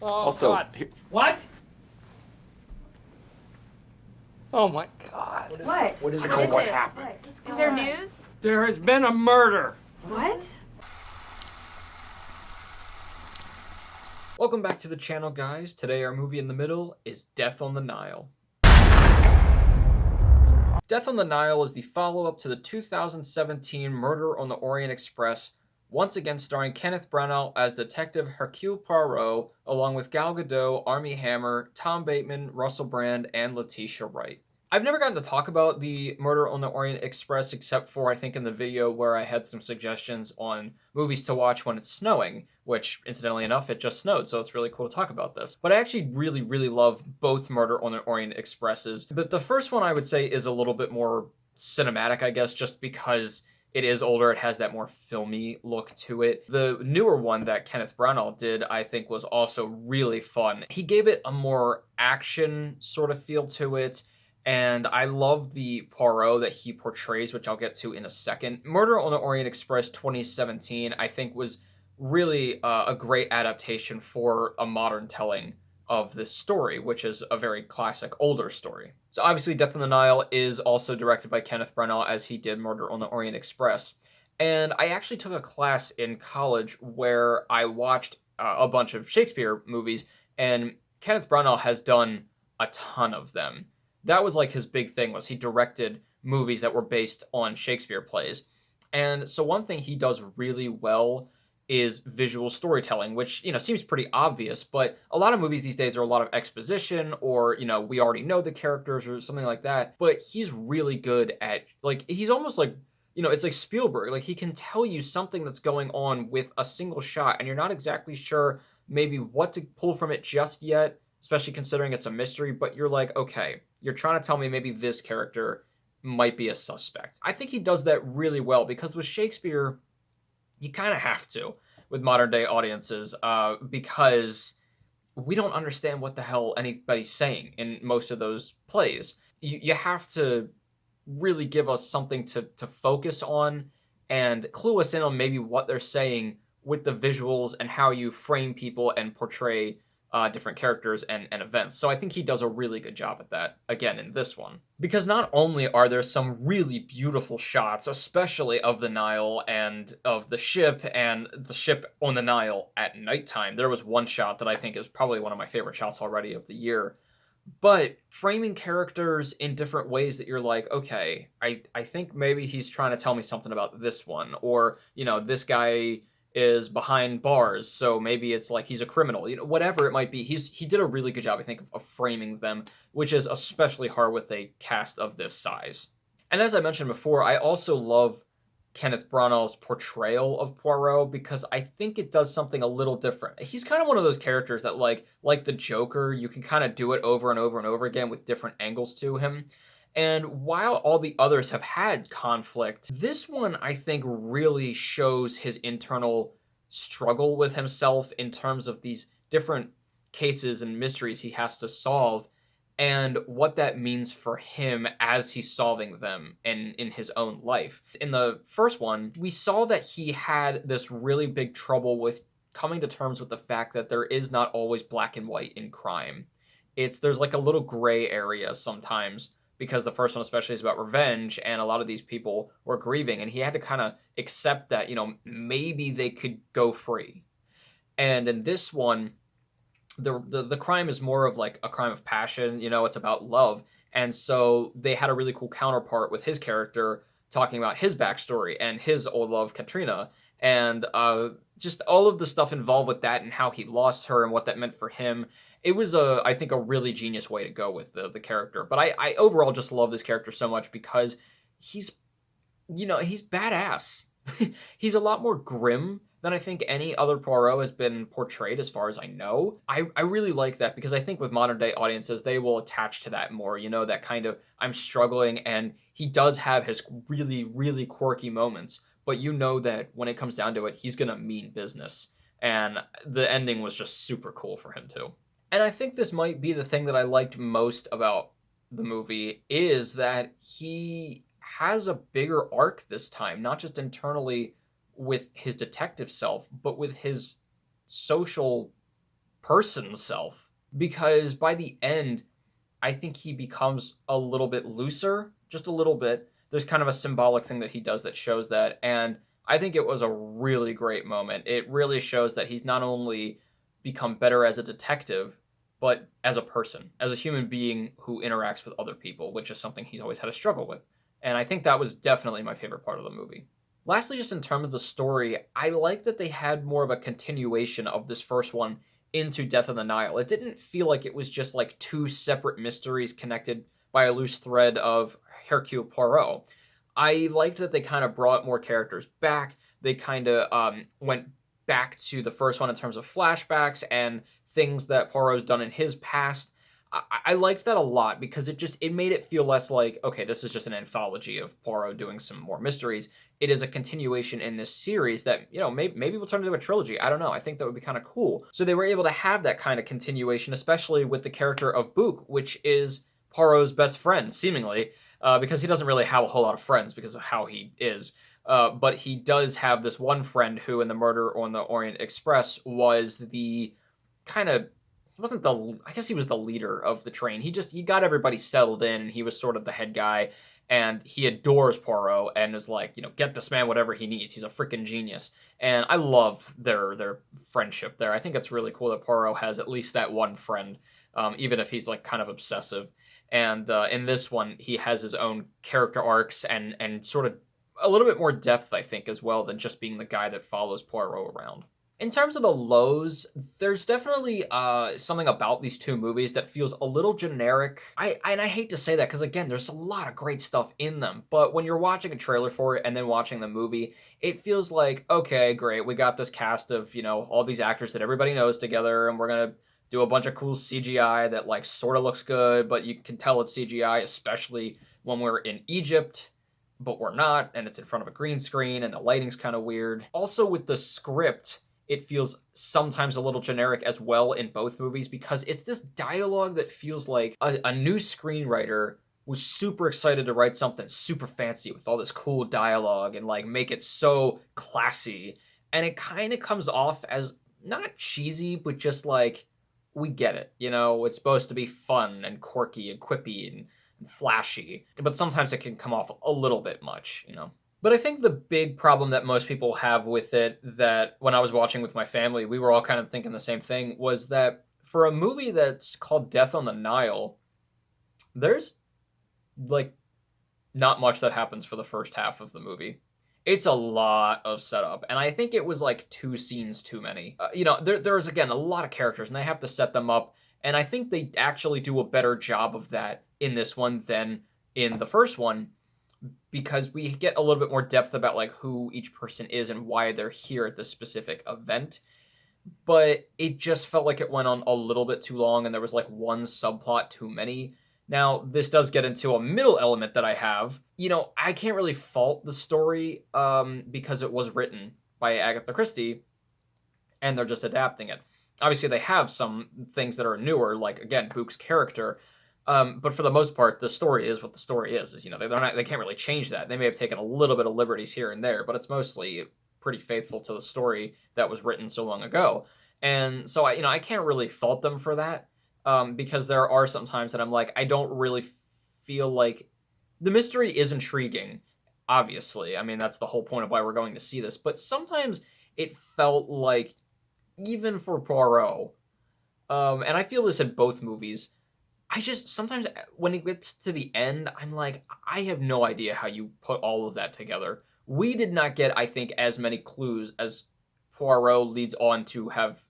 Oh, Also, God. What? Oh, my God. What? What is it What called? is What it? happened? Is there news? There has been a murder. What? Welcome back to the channel, guys. Today our movie in the middle is Death on the Nile. Death on the Nile is the follow-up to the 2017 Murder on the Orient Express, once again starring Kenneth Branagh as Detective Hercules Poirot, along with Gal Gadot, Armie Hammer, Tom Bateman, Russell Brand, and Letitia Wright. I've never gotten to talk about the Murder on the Orient Express except for, I think, in the video where I had some suggestions on movies to watch when it's snowing, which, incidentally enough, it just snowed, so it's really cool to talk about this. But I actually really love both Murder on the Orient Expresses. But the first one I would say is a little bit more cinematic, I guess, just because it is older, it has that more filmy look to it. The newer one that Kenneth Branagh did, I think, was also really fun. He gave it a more action sort of feel to it, and I love the Poirot that he portrays, which I'll get to in a second. Murder on the Orient Express 2017, I think, was really a great adaptation for a modern telling of this story, which is a very classic older story. So obviously Death on the Nile is also directed by Kenneth Branagh, as he did Murder on the Orient Express. And I actually took a class in college where I watched a bunch of Shakespeare movies, and Kenneth Branagh has done a ton of them. That was like his big thing, was he directed movies that were based on Shakespeare plays. And so one thing he does really well is visual storytelling, which, seems pretty obvious, but a lot of movies these days are a lot of exposition, or, we already know the characters or something like that. But he's really good at, like, he's almost like, it's like Spielberg. Like, he can tell you something that's going on with a single shot, and you're not exactly sure maybe what to pull from it just yet, especially considering it's a mystery, but you're like, okay, you're trying to tell me maybe this character might be a suspect. I think he does that really well, because with Shakespeare, you kind of have to with modern day audiences, because we don't understand what the hell anybody's saying in most of those plays. You have to really give us something to focus on and clue us in on maybe what they're saying with the visuals and how you frame people and portray different characters and events. So I think he does a really good job at that, again, in this one. Because not only are there some really beautiful shots, especially of the Nile and of the ship and the ship on the Nile at nighttime. There was one shot that I think is probably one of my favorite shots already of the year. But framing characters in different ways that you're like, okay, I think maybe he's trying to tell me something about this one, or, this guy is behind bars, so maybe it's like he's a criminal, whatever it might be. He did a really good job, I think, of framing them, which is especially hard with a cast of this size. And as I mentioned before, I also love Kenneth Branagh's portrayal of Poirot, because I think it does something a little different. He's kind of one of those characters that, like the Joker, you can kind of do it over and over and over again with different angles to him. And while all the others have had conflict, this one, I think, really shows his internal struggle with himself in terms of these different cases and mysteries he has to solve, and what that means for him as he's solving them in his own life. In the first one, we saw that he had this really big trouble with coming to terms with the fact that there is not always black and white in crime. There's like a little gray area sometimes, because the first one especially is about revenge, and a lot of these people were grieving, and he had to kind of accept that, maybe they could go free. And in this one, the crime is more of like a crime of passion, it's about love. And so they had a really cool counterpart with his character talking about his backstory and his old love, Katrina, and just all of the stuff involved with that and how he lost her and what that meant for him. It was, I think, a really genius way to go with the character. But I overall just love this character so much because he's badass. He's a lot more grim than I think any other Poirot has been portrayed, as far as I know. I really like that, because I think with modern day audiences, they will attach to that more, that kind of, I'm struggling, and he does have his really quirky moments, but that when it comes down to it, he's gonna mean business. And the ending was just super cool for him too. And I think this might be the thing that I liked most about the movie, is that he has a bigger arc this time, not just internally with his detective self, but with his social person self, because by the end, I think he becomes a little bit looser, just a little bit. There's kind of a symbolic thing that he does that shows that, and I think it was a really great moment. It really shows that he's not only become better as a detective, but as a person, as a human being who interacts with other people, which is something he's always had a struggle with. And I think that was definitely my favorite part of the movie. Lastly, just in terms of the story, I like that they had more of a continuation of this first one into Death on the Nile. It didn't feel like it was just like two separate mysteries connected by a loose thread of Hercule Poirot. I liked that they kind of brought more characters back. They kind of went back to the first one in terms of flashbacks and things that Poirot's done in his past. I liked that a lot because it made it feel less like, okay, this is just an anthology of Poirot doing some more mysteries. It is a continuation in this series that, maybe we'll turn into a trilogy. I don't know. I think that would be kind of cool. So they were able to have that kind of continuation, especially with the character of Book, which is Poirot's best friend, seemingly, because he doesn't really have a whole lot of friends because of how he is. But he does have this one friend who, in the Murder on the Orient Express, was the kind of he wasn't the I guess he was the leader of the train. He got everybody settled in, and he was sort of the head guy, and he adores Poirot and is like, get this man whatever he needs. He's a freaking genius. And I love their friendship there. I think it's really cool that Poirot has at least that one friend, even if he's like kind of obsessive. And in this one, he has his own character arcs and sort of a little bit more depth, I think, as well, than just being the guy that follows Poirot around. In terms of the lows, there's definitely something about these two movies that feels a little generic. I hate to say that because, again, there's a lot of great stuff in them. But when you're watching a trailer for it and then watching the movie, it feels like, okay, great, we got this cast of, all these actors that everybody knows together, and we're going to do a bunch of cool CGI that, like, sort of looks good, but you can tell it's CGI, especially when we're in Egypt, but we're not, and it's in front of a green screen, and the lighting's kind of weird. Also, with the script, it feels sometimes a little generic as well in both movies because it's this dialogue that feels like a new screenwriter was super excited to write something super fancy with all this cool dialogue and like make it so classy. And it kind of comes off as not cheesy, but just like, we get it. It's supposed to be fun and quirky and quippy and flashy, but sometimes it can come off a little bit much. But I think the big problem that most people have with it, that when I was watching with my family, we were all kind of thinking the same thing, was that for a movie that's called Death on the Nile, there's like not much that happens for the first half of the movie. It's a lot of setup, and I think it was like 2 scenes too many. There's again a lot of characters, and they have to set them up, and I think they actually do a better job of that in this one than in the first one, because we get a little bit more depth about like who each person is and why they're here at this specific event. But it just felt like it went on a little bit too long, and there was like one subplot too many. Now, this does get into a middle element that I have. I can't really fault the story because it was written by Agatha Christie, and they're just adapting it. Obviously, they have some things that are newer, like, again, Book's character. But for the most part, the story is what the story is. They can't really change that. They may have taken a little bit of liberties here and there, but it's mostly pretty faithful to the story that was written so long ago. And so I can't really fault them for that, because there are some times that I'm like, I don't really feel like the mystery is intriguing. Obviously, I mean that's the whole point of why we're going to see this. But sometimes it felt like, even for Poirot, and I feel this in both movies, I just sometimes when it gets to the end, I'm like, I have no idea how you put all of that together. We did not get, I think, as many clues as Poirot leads on to have,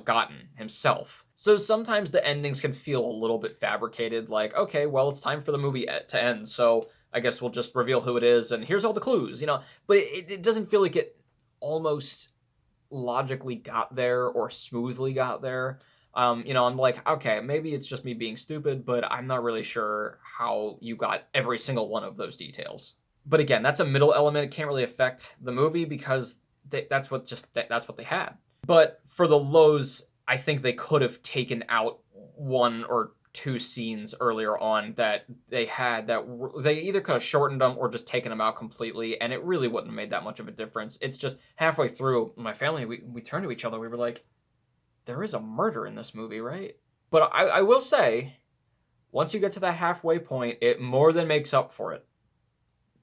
gotten himself. So sometimes the endings can feel a little bit fabricated, like, okay, well, it's time for the movie to end, so I guess we'll just reveal who it is, and here's all the clues, But it doesn't feel like it almost logically got there or smoothly got there. I'm like, okay, maybe it's just me being stupid, but I'm not really sure how you got every single one of those details. But again, that's a middle element. It can't really affect the movie because that's what they had. But for the lows, I think they could have taken out 1 or 2 scenes earlier on that they had that they either could have shortened them or just taken them out completely, and it really wouldn't have made that much of a difference. It's just halfway through, my family, we turned to each other, we were like, there is a murder in this movie, right? But I will say, once you get to that halfway point, it more than makes up for it.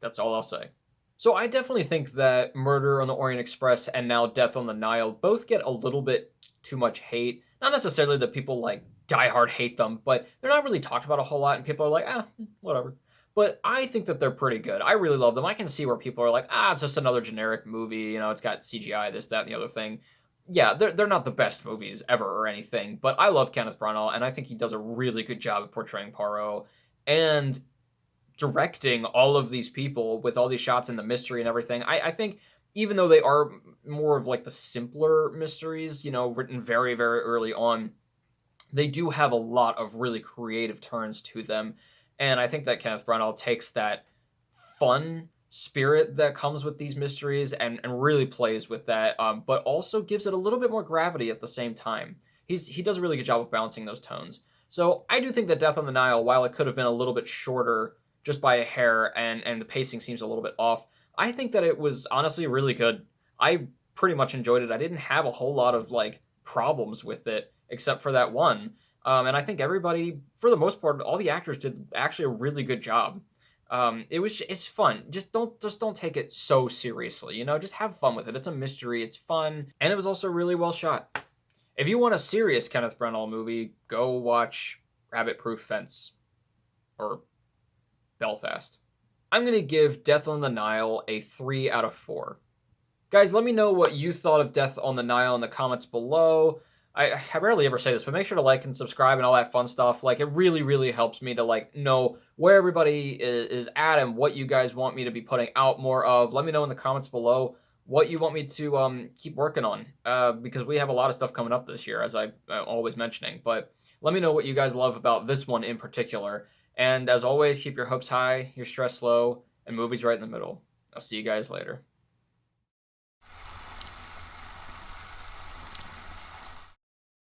That's all I'll say. So I definitely think that Murder on the Orient Express and now Death on the Nile both get a little bit too much hate. Not necessarily that people like diehard hate them, but they're not really talked about a whole lot, and people are like, whatever. But I think that they're pretty good. I really love them. I can see where people are like, it's just another generic movie. You know, it's got CGI, this, that, and the other thing. Yeah, they're not the best movies ever or anything, but I love Kenneth Branagh, and I think he does a really good job of portraying Poirot. And directing all of these people with all these shots and the mystery and everything. I think even though they are more of like the simpler mysteries, you know, written very, very early on, they do have a lot of really creative turns to them. And I think that Kenneth Branagh takes that fun spirit that comes with these mysteries and really plays with that, but also gives it a little bit more gravity at the same time. He does a really good job of balancing those tones. So I do think that Death on the Nile, while it could have been a little bit shorter just by a hair and the pacing seems a little bit off, I think that it was honestly really good. I pretty much enjoyed it. I didn't have a whole lot of like problems with it except for that one. And I think everybody, for the most part, all the actors did actually a really good job. It's fun. Just don't take it so seriously. You know, just have fun with it. It's a mystery. It's fun, and it was also really well shot. If you want a serious Kenneth Branagh movie, go watch Rabbit Proof Fence or Belfast. I'm gonna give Death on the Nile a 3 out of 4. Guys, let me know what you thought of Death on the Nile in the comments below. I rarely ever say this, but make sure to like and subscribe and all that fun stuff. Like, it really, really helps me to like know where everybody is at and what you guys want me to be putting out more of. Let me know in the comments below what you want me to keep working on, because we have a lot of stuff coming up this year, as I'm always mentioning. But let me know what you guys love about this one in particular. And as always, keep your hopes high, your stress low, and movies right in the middle. I'll see you guys later.